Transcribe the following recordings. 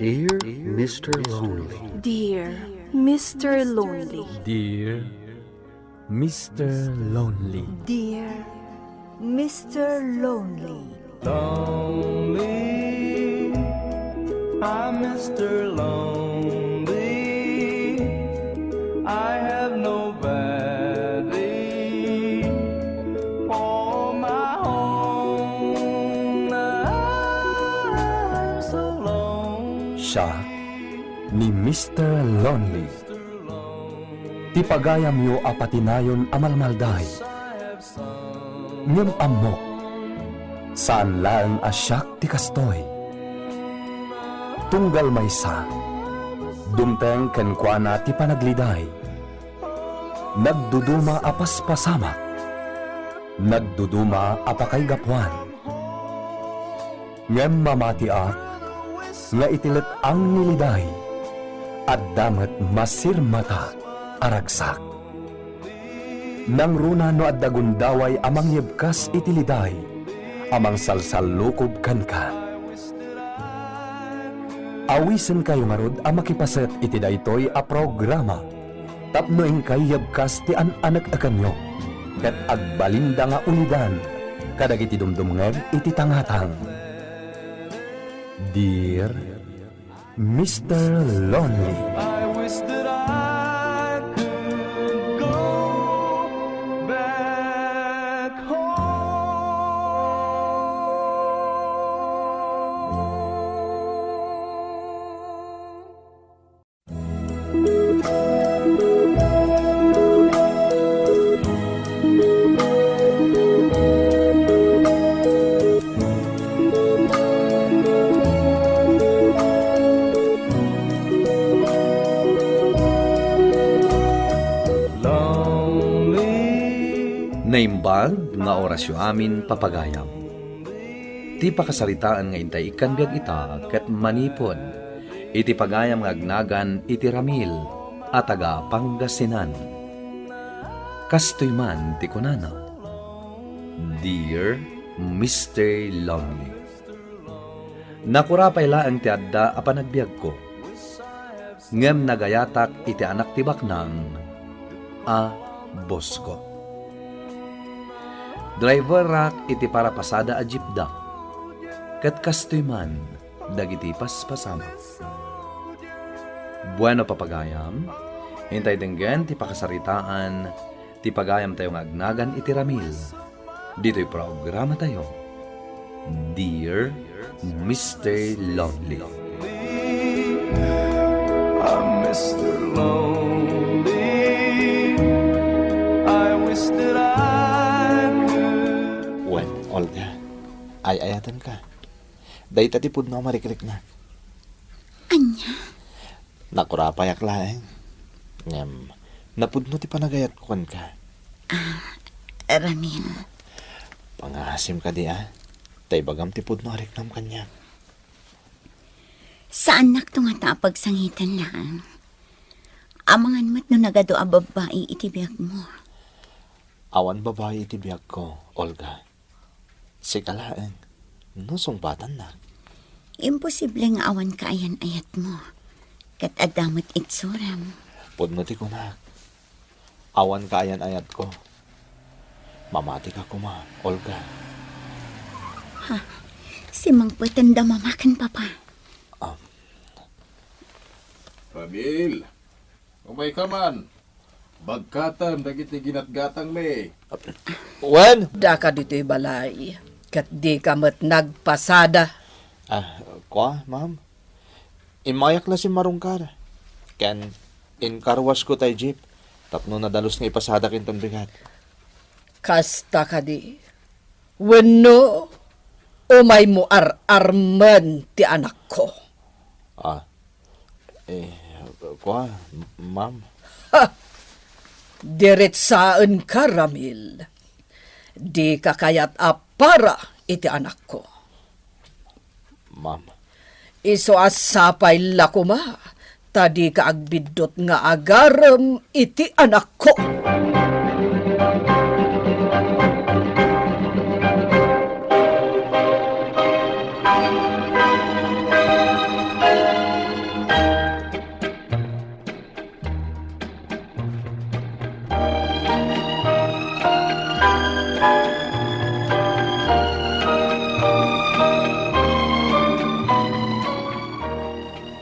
Dear Mr. Lonely. Dear Mr. Lonely. Dear Mr. Lonely. Dear Mr. Lonely. Lonely, I'm Mr. Lonely. I have nobody for my own. I'm so lonely. Siya ni Mr. Lonely. Ti pagayam yo apatinayon amalmalday. Ngem amok. Saan lang asyak ti kastoy. Tunggal maysa. Dumteng kenkwana ti panagliday. Nagduduma apas pasamak. Nagduduma apakay gapwan. Ngem mamatiak. Nga itilit ang niliday. At damat masirmata aragsak. Nang runa no at dagundaway amang yebkas itiliday. Amang salsalukob kan ka. Awisen kayo marud ang makipaset iti daytoy a programa. Tapno ing kayabkas ti anak akanyo. Kat agbalinda nga ulidan. Kadag iti dumdumnger iti tangatang. Dear Mr. Lonely. I wish that I could go back home. Naimbag nga orasyo amin papagayam. Ti pakasalitaan nga intay ikan biag ita ket manipod. Iti pagayam nga agnagan iti Ramil at taga Pangasinan. Kastoy man ti kunana. Dear Mr. Lonely. Nakurapay laang ti adda a panagbiag ko. Ngem nagayatak iti anak ti baknang a Bosco. Driver rak iti para pasada a jeepda. Kat kastoy man, dagiti paspasama. Bueno papagayam, hintay denggen ti pakasaritaan, ti pagayam tayong agnagan iti Ramil. Dito'y programa tayo. Dear Mr. Lonely. I'm Mr. Lonely. I wish that I could. Well, Olga, ay-ayatan ka. Day tatipod na marikrik na. Anya? Nakurapayak laeng. Ngem, napudno ti panagayat kon ka. Ramil. Pangasim ka di Tay bagam tipod na ariknam kanya. Saan nak to nga tapagsangitan lang? Amangan mat no nagado a babae itibiyag mo. Awan babae iti biyag ko, Olga. Sikalaeng, no sungbatan na. Imposible nga awan ka ayan-ayat mo. Kat adamot itsuram. Pudno ti kunak. Awan ka ayan-ayat ko. Mamati ka kuma, Olga. Si Mang Patanda mamakan papa. Ramil, umay ka man. Bagkatan, dagiti ginatgatang me. Wen! Da ka dito'y balay. Kat di ka mat nagpasada. Kwa, ma'am? Imayak na si Marungkar. Ken, inkarwas ko tay jeep. Tapno na dalos nga ipasada kinton bigat. Kasta ka di. Wano, umay mo ar-arman ti anak ko. Kwa, ma'am? Diretsaan ka, Ramil. Di ka kayat apara iti anak ko. Ma'am. Iso asapay lakuma, tadi ka agbidot nga agaram iti anak ko.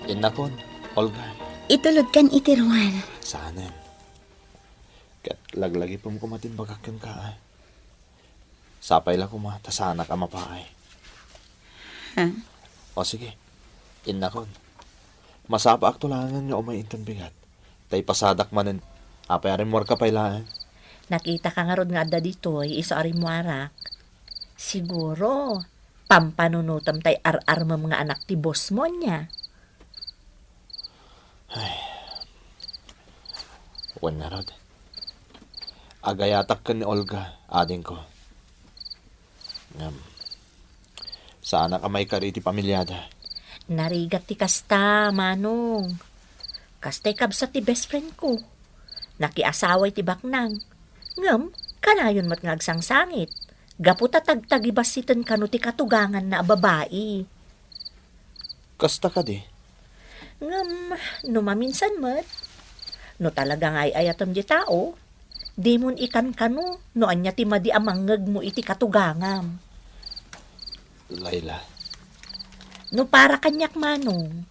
Inakon, Olga. Itulod kan itiruan. Saanan. Kat laglagi pong kumatin bagakan ka ay. Sapay lang kumata sana ka mapaay. Ha? O sige, inakon. Masapa aktulangan nga umay inton bigat. Tay pasadak manen. Apay arim war ka pailaan. Nakita ka nga rod nga adda ditoy, iso aring muarak. Siguro, pampanunutam tay ar-ar mo mga anak ti boss mo niya. Wan na rod. Agayatak ka ni Olga, ading ko. Sana ka may kariti pamilyada. Narigat ti kasta, manong. Kastay kabsa ti best friend ko. Nakiasaway ti baknang. Ngam, kanayon mat ngagsangsangit. Gaputa tagtagibasitan kano ti katugangan na babae. Kasta ka di. Ngam, no maminsan mat. No talagang ay ayatam di tao. Di mon ikan kano, no anya ti madi amangag mo iti katugangam. Layla. No para kanyak manong.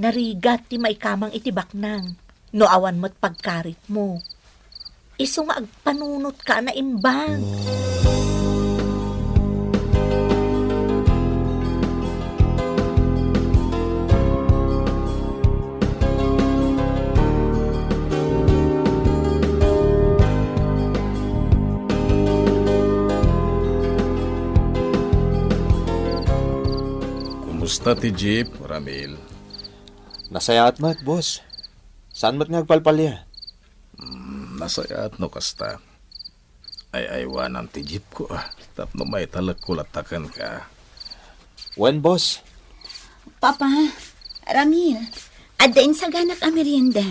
Narigat ti maikamang iti baknang. No awan mo't pagkarit mo. Iso nga agpanunot ka na imbang. Kumusta ti Jeep, Ramil? Nasayaat mat, boss. Saan mat ngagpalpalya? Nasayaat no kasta. Ay aywanan ti Jeep ko Tapno may talagkulatakan ka. Wen, boss? Papa, Ramil, adain sa ganak a merienda.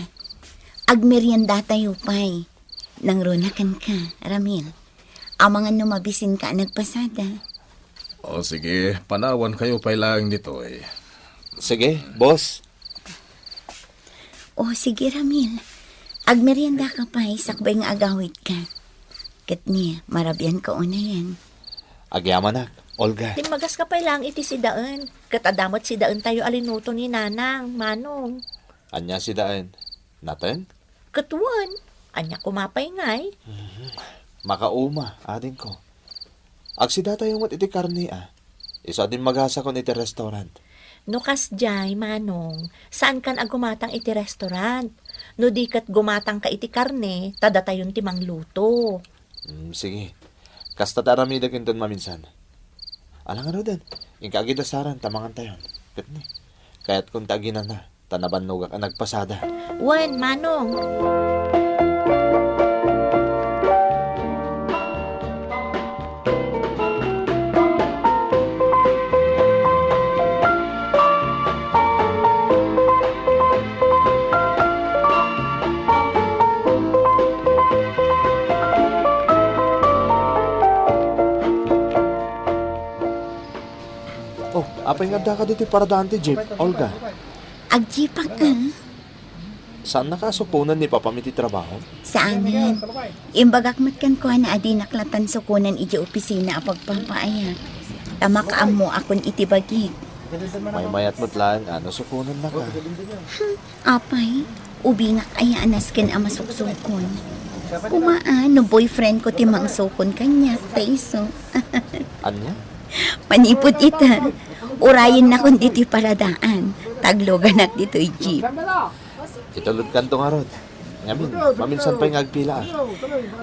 Agmerienda tayo pa'y. Nang runakan ka, Ramil. Amangan numabisin ka nagpasada. O sige, panawan kayo pailang dito eh. Sige, boss. O sige, Ramil. Agmerienda ka pa'y sakbay nga agawit ka. Kat niya, marabyan ka una yan. Agyaman Olga. Timagas ka pa lang iti si Daan. Katadamot si Daan tayo alinuto ni Nanang, Manong. Anya si Daan? Naten? Katuan. Anya kumapay ngay. Makauma, ading ko. Agsida tayo mo't iti karni Isa din magasa ko iti restaurant. No kas jay, Manong. Saan kan agumatang iti restaurant? No di kat gumatang ka iti karne, tada tayon ti mangluto. Sige. Kasta taramida kinton maminsan. Alang ano din, ingkagidasaran, tamangan tayo. Katni. Kaya't kung taginan na, tanaban nugak ang nagpasada. Wan, Manong. Apay nga da ka dito para daan ti Jeep, Olga. Agjipak Saan nakasukunan ni Papa miti trabaho? Saanan? Imbagak matkan ko na adi naklatan sukunan iji opisina a pagpapaaya. Tamakaam mo akon itibagig. May mayat mo't lang, sukunan na ka. Apay, ubingak aya anasken a masuksukon. Kumaan, no boyfriend ko timang sukon kanya, taiso. Anya? Panipod ita. Urayin na kung dito'y paradaan. Taglogan at dito'y jeep. Itulod kanto nga rod. Ngamin, maminsan pa'y ngagpila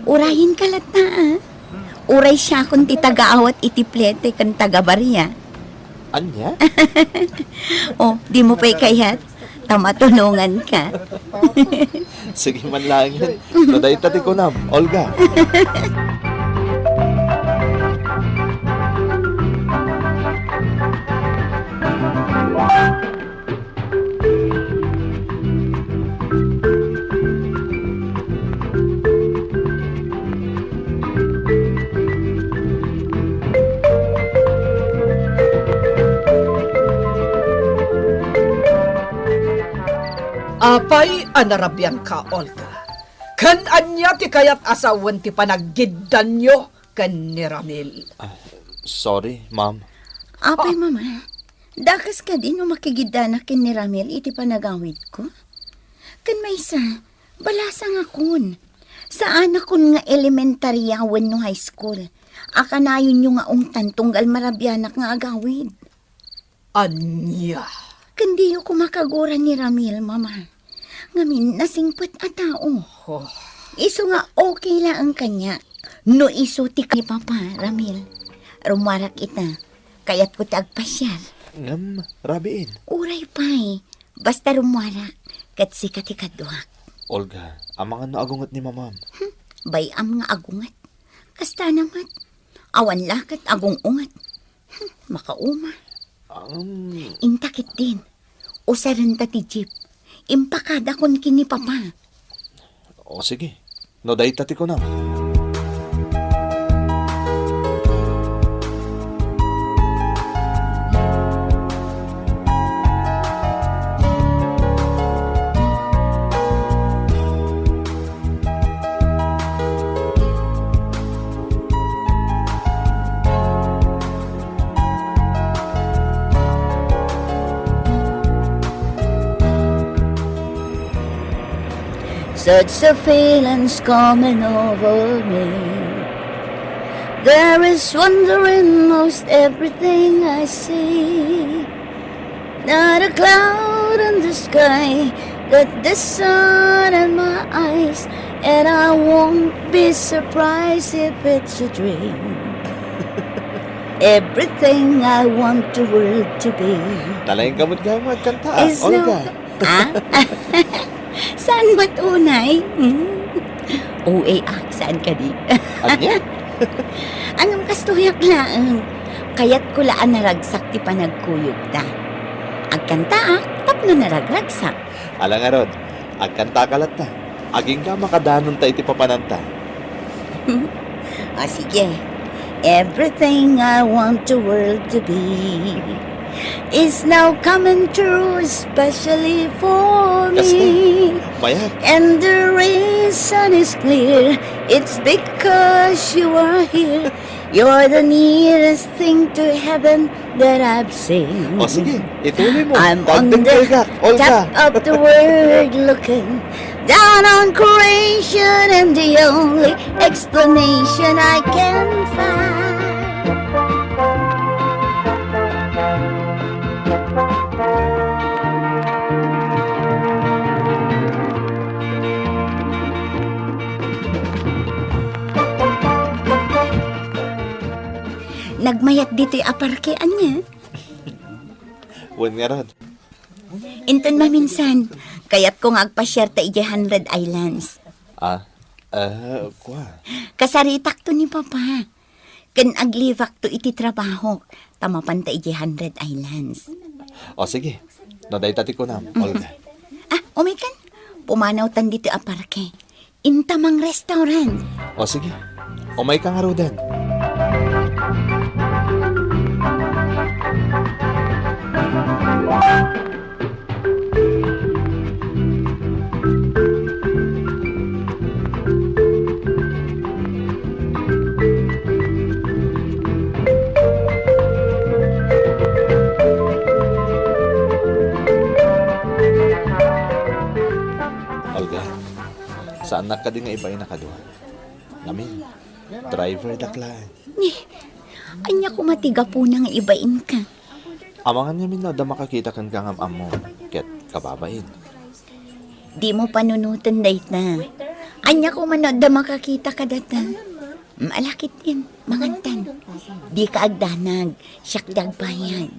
Urayin ka lata Uray siya kung ti tagaawat iti plete kan tagabarya. Anya? O, di mo pa'y kayat. Tamatulungan ka. Sige man lang yan. Naday tati ko na, Olga. Apay anarabyan ka, Olga. Kan anya ti kayat asawan ti panagiddan nyo kan ni Ramil. Sorry, ma'am. Apay, mama. Dakas ka din o makigidana kin ni Ramil iti panagawid ko. Kan may isa, balasang akon. Saan akon nga elementarya wenno high school. Akanayon nyo nga ungtan tunggal marabyanak nga agawid. Anya. Kandi ko makagura ni Ramil, mama. Ngamin, nasingpet a tao. Oh. Iso nga okay lang ang kanya. No iso ti ni Papa, Ramil. Rumarak ita. Kaya't ko tagpasyar. Ngam, rabiin. Uray pa'y. Basta rumarak. Kat sikat ikaduhak. Olga, amangan no agungot ni mamam. Bayam nga agungat. Kasta naman. Awan lakat agong ungat. Makauma. Intakit din. Usaran ta ti jeep. Impakada kon kini Papa. O sige, no day tati ko na. Such a feeling's coming over me. There is wonder in most everything I see. Not a cloud in the sky, got the sun in my eyes, and I won't be surprised if it's a dream. Everything I want the world to be Talagang gamot-gamot kanta, is Olga. Saan matunay? OA saan ka di? Anya? Anong kastuyak lang? Kaya't kulaan naragsak ti panagkuyog ta. Agkantaak, tapno naragragsak. Alang arod, agkanta kalat ta. Aging ka makadanon ta iti papananta. O sige, everything I want the world to be is now coming true, especially for me. Mayat. And the reason is clear, it's because you are here. You're the nearest thing to heaven that I've seen. O sige, ituloy mo. I'm on the Dagdag-dagdag, Olga. top of the world looking down on creation, and the only explanation I can find. Nagmayat dito yung aparkean niya. Wan nga rod. Inton maminsan, kaya't ko nga agpasyar ta ije 100 Islands. Kwa. Kasaritak to ni Papa. Ken aglivak to iti trabaho, tamapan ta ije 100 Islands. O sige, no day tati ko na, Olga. Umikan, pumanaw tan dito aparke. Intamang restaurant. O sige, umay ka nga rodan. Olga, saan na ka din nga iba yung nakaduha? Namin, driver daklaan. Anya ko matiga po nang ibain ka. Amangan niya min na da makakita kan kang amam mo, ket kababain. Di mo panunutan dayt na. Anya ko manood da makakita ka data. Malakit din, mangantan. Di ka agdanag, siyak dagbayan.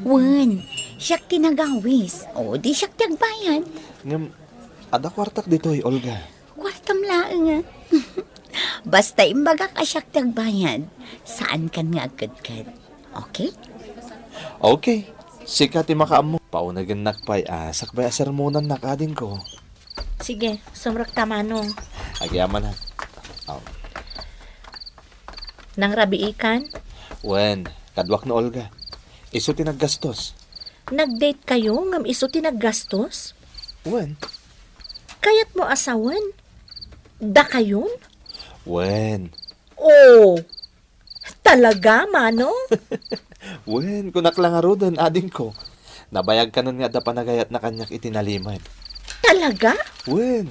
Wan, siyak tinagawis. O, di siyak dagbayan. Ngam, ada kwartak dito Olga. Kwartam laang Basta imbaga ka siyak dagbayan, saan kan nga agkad-kad. Okay? Okay, sikati makaam mo. Paunagan nakpay, sakbay asermonan nakadin ko. Sige, sumrak ta manong. Agyaman ha. Nang rabiikan? Wen, kadwak na Olga. Iso tinaggastos. Nag-date kayo ngam iso tinaggastos? Wen? Kayat mo asawan? Da kayon? Wen. Oh, talaga, Manong? Wen, kunak lang nga rodan, ading ko. Nabayag ka nun nga da panagayat na kanyak itinaliman. Talaga? Wen.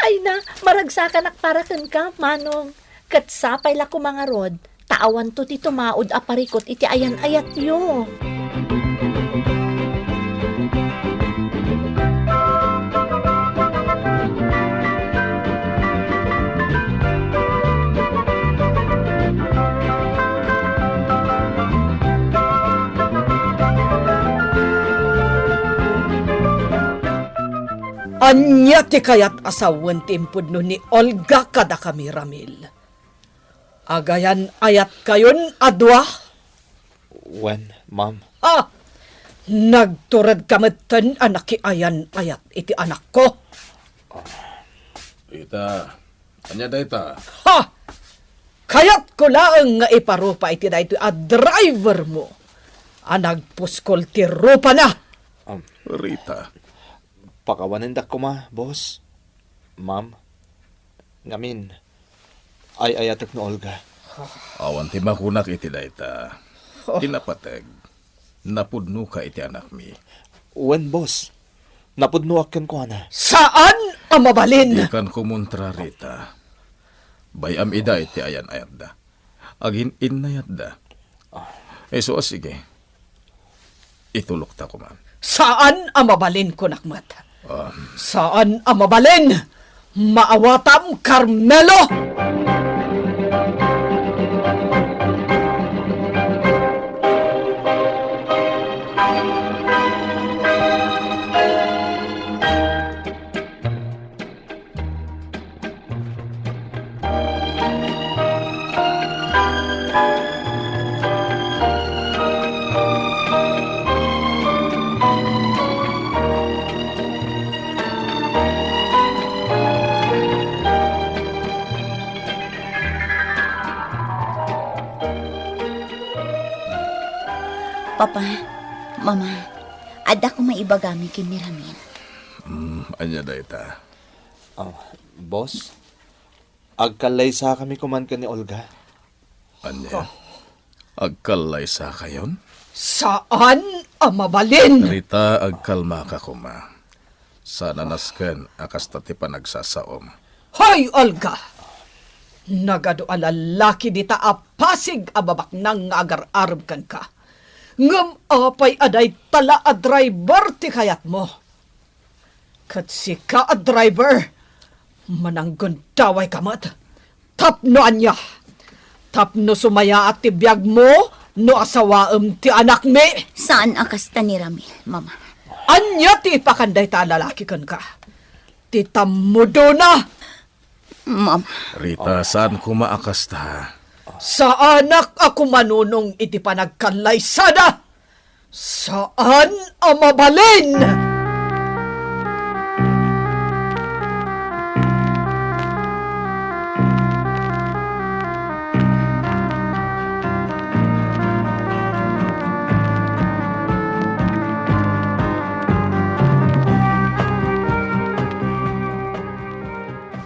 Ay na, maragsakan akparakan ka, Manong. Kat sapay la ko mga rod, taawan to ti tumaod aparikot iti ayan-ayat yo. Anya ti kayat asawan timpod no ni Olga kada kami Ramil. Agayan ayat kayon adwa. Wen, ma'am. Nagturad kametan anak ki ayan ayat iti anak ko. Rita, anya dayta? Kayat ko laeng nga iparupa iti dayto a driver mo. Nagpuskol ti rupa na. Rita. Pakawanin da ko ma, boss. Ma'am. Ngamin. Ay ayatak no Olga. Awan ti makunak iti dayta. Tinapateg. Napudno ka iti anak mi. Wen, boss. Napudno akin ko na. Saan ang mabalin? Ikan kumontra, Rita. Bayam ida iti ayan ayat da. Agin inayat da. So sige. Itulok ta ko man. Saan ang mabalin ko nakmat? Saan ang mabalin? Maawatam Carmelo! Papa, Mama, ada ko maibagami kin ni Ramil. Anya dayta. Boss? Agkalay sa kami kuman ka ni Olga. Anya? Agkalay sa kayon? Saan ang mabalin? Rita, agkalma ka kuma. Sana nasken akas tati pa nagsasaom. Hoy, Olga! Nagado a lalaki dita apasig ababak nang agar-arab kan ka. Ngam apay aday tala a driver ti kayat mo. Kat si ka a driver, mananggon daway kamat. Tapno anya. Tapno sumaya at tibiyag mo, no asawaem ti anak mi. Saan akas ta ni Ramil, Mama? Anya ti pakanday ta lalaki kan ka. Ti tamudo na. Mama. Rita, saan kumaakas ta? Sa anak ako manunong iti panagkalaysada. Saan ang mabalin?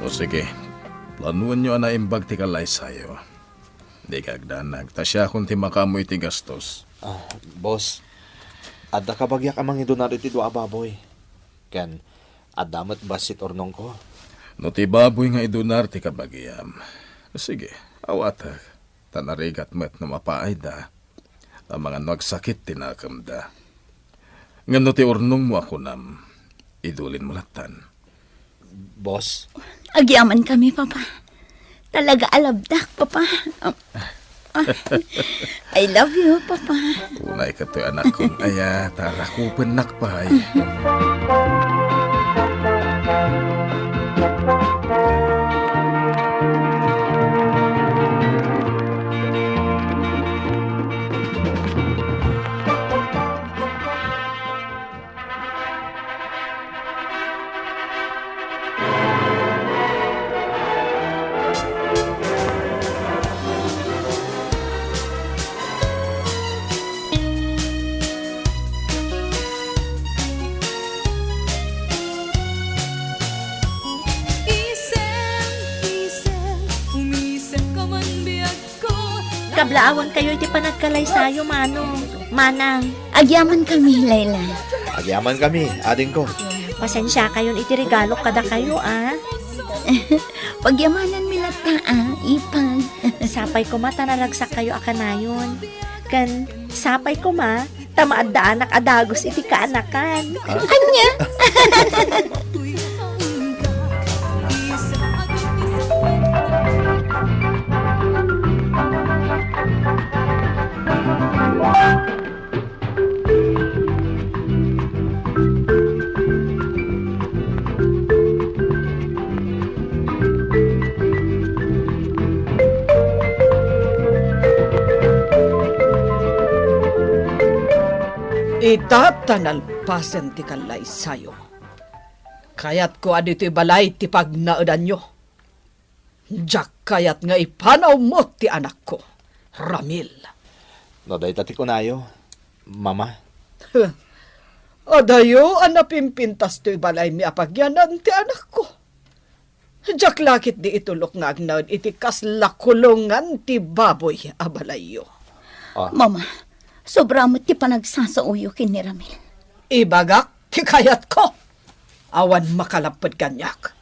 O sige, planuan nyo na imbag ti kalay sayo. Di kagdanag, tasya kung ti makamoy ti gastos. Boss, adda ka bagyak amang idonar iti dua baboy. Ken, adamat basit ornong ko. No ti baboy nga idonar ti kabagyam. Sige, awatag. Tanarigat met na mapaay da. Ang mga nagsakit tinakam da. Nga no ti ornong mo ako nam, idulin mo latan. Boss? Agyaman kami, Papa. Talaga alabdak, Papa. I love you, Papa. Unay ka to'y anak kong aya, tara ko penakpay. kablaawan kayo iti panagkalaysayo, manang. Agyaman kami, Layla. Agyaman kami, ading ko. Pasensya kayon iti regalo kada kayo, Pagyamanan milata, ipag. Sapay ko ma, tanalagsak kayo akanayon. Kan, sapay ko ma, tamaadda anak adagos iti kaanakan. Anya? Itatanalpasen ti kalaysayo. Kayat ko adito'y balay ti pagnaudan nyo. Diyak kayat nga ipanaw mo ti anak ko, Ramil. No, dahi tati ko nayo, mama. Adayo, anapimpintas to'y balay mi apagyanan ti anak ko. Diyak lakit di itulok nga agnaud iti kaslakulungan ti baboy abalayo. Mama, sobra mo ti panagsasauyo kin ni Ramil. Ibagak ti kayat ko. Awan makalapad kanyak.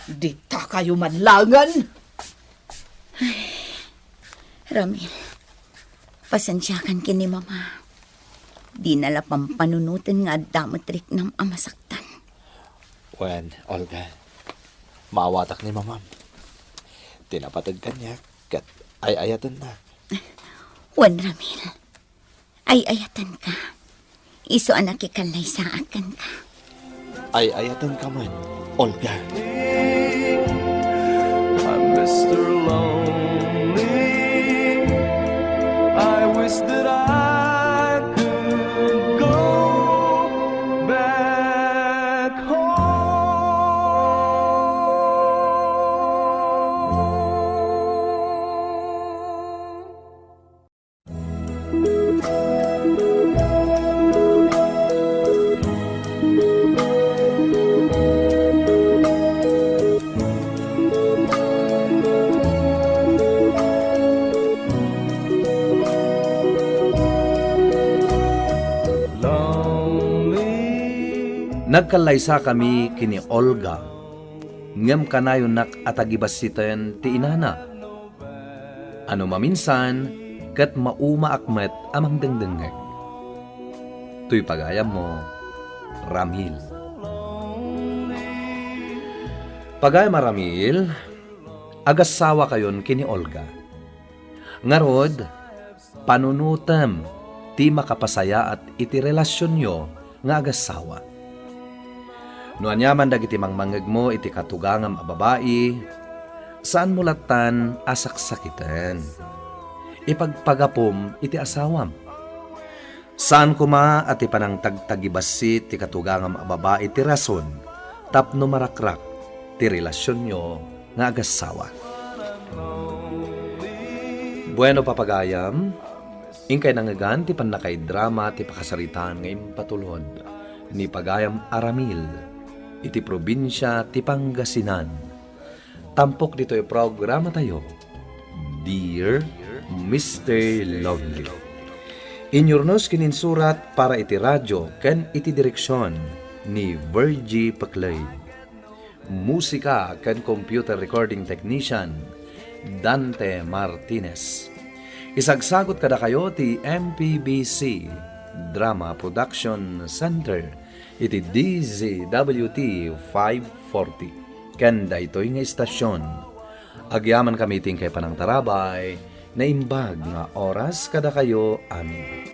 Di ta kayo manlangan. Ramil, pasensyakan kin ni Mama. Di nala pampanunutin nga damatrik ng amasaktan. Wen, Olga, maawatak ni mamam. Tinapatag kanyak, kat ay-ayatan na. Wen, Ramil, ay-ayatan ka. Iso anak ikalay sa akan ka. Ay-ayatan ka man, Olga. I'm Mr. Lonely. I wish that I could go back Nagkalaysa kami kini Olga, ngem kanayon nak atagibasiten ti inana. Ano maminsan, kat mauma akmet amang dengdengek. Tuy pagayam mo, Ramil. Pagayam Ramil, agasawa kayon kini Olga. Ngarod, panunutem, ti makapasaya at iti relasyon nyo nga agasawa. No anyaman dagiti mangmangeg mo iti katugangam a babae, saan mo latan asaksakitan? Ipagpagapom iti asawam. Saan kuma at ipanang tagtagibasit ti katugangam a babae ti rason, tapno marakrak ti relasyon nyo nga agasawa. Bueno papagayam, ingkay nangagan ti panakay drama ti pakasaritaan ngayon patulod ni Pagayam Aramil iti probinsya ti Pangasinan. Tampok dito yung programa tayo, Dear Mr. Lonely. Inyornos kininsurat para iti radyo ken iti direksyon ni Virgie Paclay. Musika ken computer recording technician Dante Martinez. Isagsagot kada kayo ti MPBC Drama Production Center iti DZWT 540. Kanda ito'y nga istasyon. Agyaman kami ting kay panang tarabay na imbag nga oras kada kayo amin.